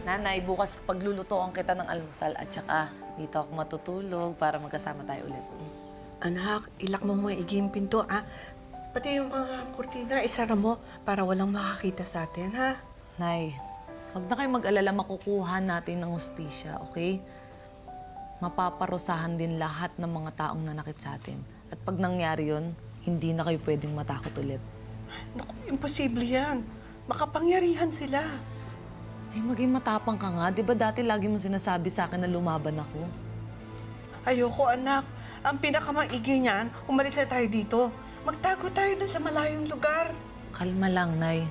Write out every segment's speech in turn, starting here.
Nanay, bukas paglulutoan kita ng almusal at saka dito ako matutulog para magkasama tayo ulit. Anak, ilak mo mga iging pinto, ah. Pati yung mga kurtina, isara mo para walang makakita sa atin, ha? Nay, huwag na kayo mag-alala, makukuha natin ng hustisya, okay? Mapaparusahan din lahat ng mga taong nanakit sa atin. At pag nangyari yun, hindi na kayo pwedeng matakot ulit. Naku, imposible yan. Makapangyarihan sila. Ay, maging matapang ka nga. Di ba dati lagi mo sinasabi sa akin na lumaban ako? Ayoko, anak. Ang pinakamaigi niyan, umalis na tayo dito. Magtago tayo doon sa malayong lugar. Kalma lang, Nay.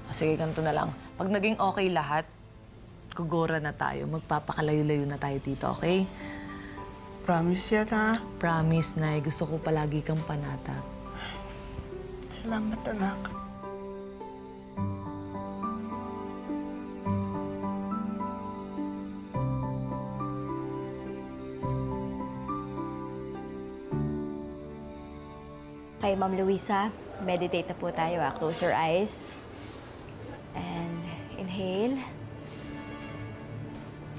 O sige, ganito na lang. Pag naging okay lahat, gugora na tayo. Magpapakalayo-layo na tayo dito, okay? Promise yan, ha? Promise, Nay. Gusto ko palagi kang panata. Salamat, anak. Kay Ma'am Luisa, meditate na po tayo. Close your eyes. And inhale.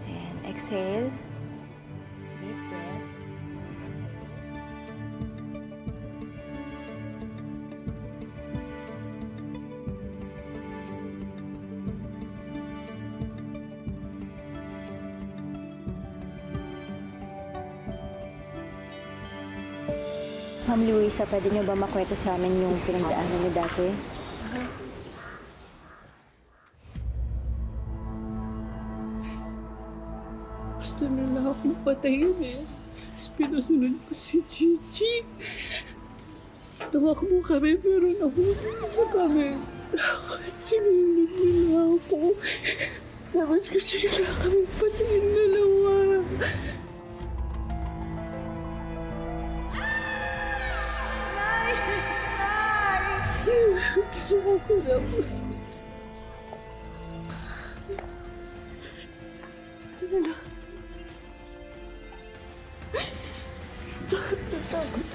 And exhale. Deep breaths. Ma'am Luisa, pwede niyo ba makwento sa amin yung pinagdaanan niyo dati? Gusto nila akong patayin eh. Tapos pinasunod ko si Chichi. Tumakbo kami pero nahuli na kami. Tapos sinunod nila ako. Tapos gusto nila kami patayin dalawa. Nay! Nay! Gusto ko ko lang. Ito na. Takot.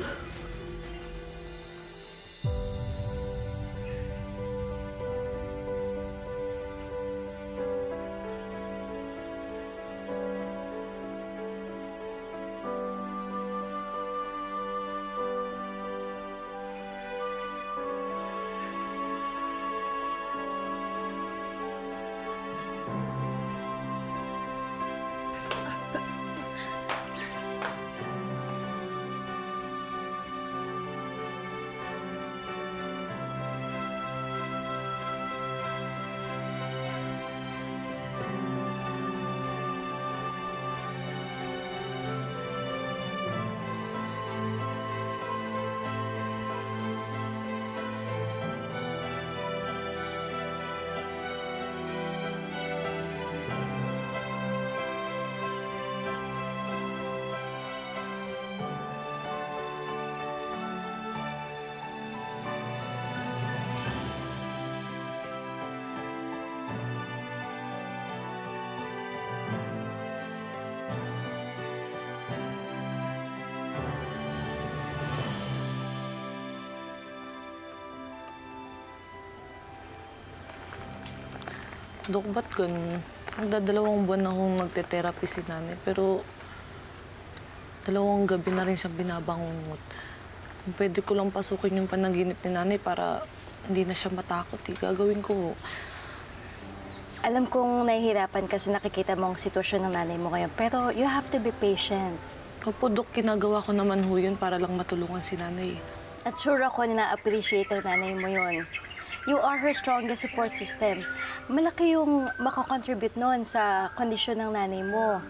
Dok, ba't ganun? Magdadalawang buwan na akong nagte-therapy si nanay, pero 2 gabi na rin siya binabangungot. Pwede ko lang pasukin yung panaginip ni nanay para hindi na siya matakot. Gagawin ko. Alam kong nahihirapan kasi nakikita mo ang sitwasyon ng nanay mo ngayon, pero you have to be patient. Opo, Dok, ginagawa ko naman ho yun para lang matulungan si nanay. At sure ako na na-appreciate ng nanay mo yun. You are her strongest support system. Malaki yung makakontribute noon sa kondisyon ng nanay mo.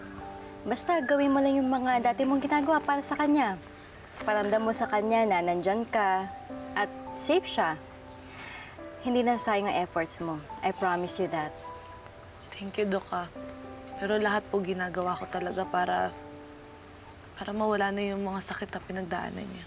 Basta gawin mo lang yung mga dati mong ginagawa para sa kanya. Paramdam mo sa kanya na nandyan ka at safe siya. Hindi na sayang ang efforts mo. I promise you that. Thank you, Dok, ah. Pero lahat po ginagawa ko talaga para mawala na yung mga sakit na pinagdaanan niya.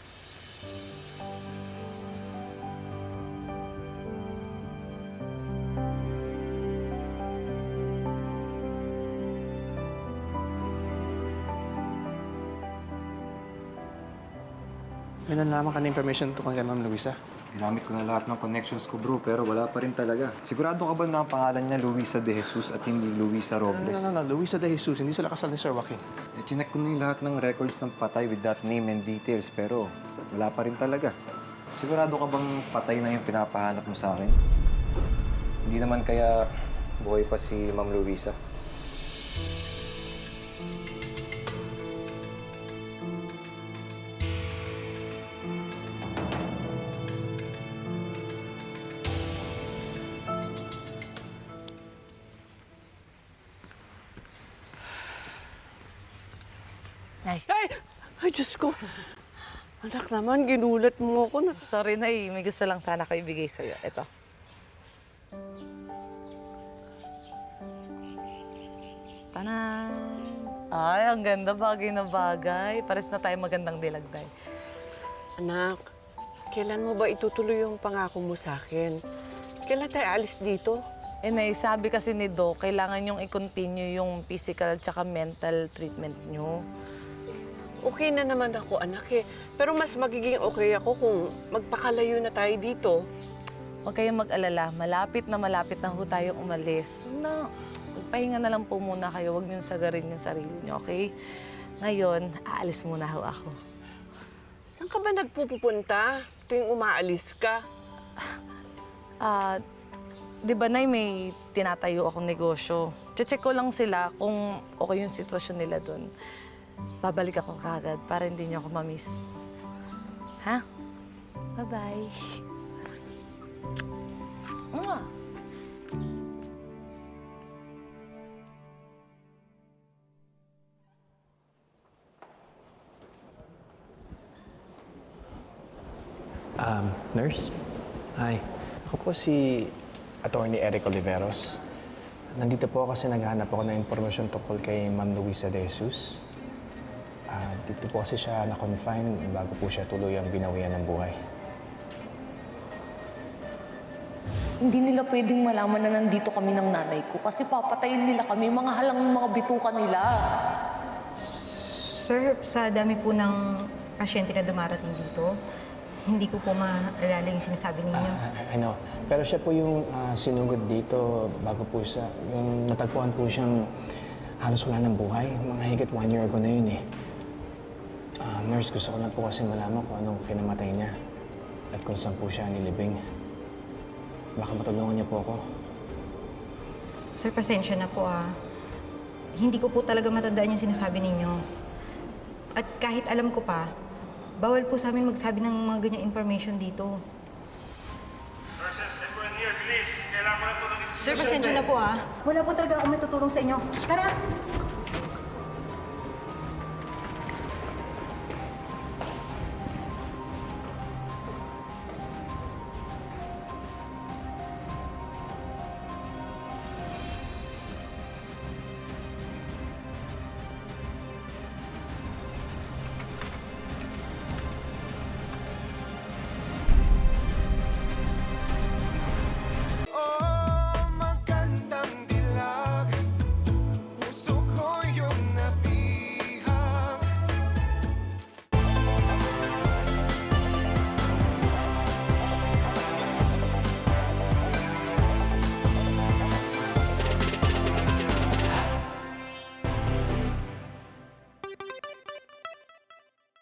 May nalaman ka na information tungkol kay Ma'am Luisa? Ginamit ko na lahat ng connections ko, bro, pero wala pa rin talaga. Sigurado ka ba na ang pangalan niya Luisa De Jesus at hindi Luisa Robles? No. Luisa De Jesus, hindi sila kasal ni Sir Joaquin. Eh, chinek ko na yung lahat ng records ng patay with that name and details, pero wala pa rin talaga. Sigurado ka bang patay na yung pinapahanap mo sa akin? Hindi naman kaya buhay pa si Ma'am Luisa? Nay, Ay, Diyos ko. Anak naman, ginulat mo ako na. sorry Nay, may gusto lang sana ko ibigay sa'yo. Ito. Tanan! Ay, ang ganda, bagay na bagay. Pares na tayo magandang dilagday. Anak, kailan mo ba itutuloy yung pangako mo sa akin? Kailan tayo alis dito? Eh, Nay, sabi kasi ni Doc, kailangan yung i-continue yung physical tsaka mental treatment nyo. Okay na naman ako, anak eh. Pero mas magiging okay ako kung magpakalayo na tayo dito. Huwag kayong mag-alala. Malapit na ho tayong umalis. Na, magpahinga na lang po muna kayo. Huwag niyong sagarin yung sarili niyo, okay? Ngayon, aalis muna ho ako. Saan ka ba nagpupunta tuwing umaalis ka? Di ba, Nay, may tinatayo akong negosyo. Check ko lang sila kung okay yung sitwasyon nila doon. Babalik ako kagad para hindi niyo ako mamiss. Ha? Bye-bye. Mwah! Nurse? Hi. Ako po si Attorney Eric Oliveros. Nandito po kasi naghahanap ako ng impormasyon tungkol kay Ma'am Luisa De Jesus. Dito po kasi siya na-confine bago po siya tuluyang binawian ng buhay. Hindi nila pwedeng malaman na nandito kami ng nanay ko kasi papatayin nila kami, mga halang yung mga bituka nila. Sir, sa dami po ng pasyente na dumarating dito, hindi ko po maalala yung sinasabi ninyo. I know. Pero siya po yung sinugod dito bago po siya, yung natagpuan po siyang halos wala ng buhay. Mga higit 1 year ago na yun eh. Nurse, gusto ko na po kasi malaman kung anong kinamatay niya at kung saan po siya nilibing. Baka matulungan niyo po ako. Sir, pasensya na po ah. Hindi ko po talaga matandaan yung sinasabi ninyo. At kahit alam ko pa, bawal po sa amin magsabi ng mga ganyang information dito. Nurses, everyone here, please. Kailangan ko ng tulong dito. Sir, pasensya na po ah. Wala po talaga akong matutulong sa inyo. Tara!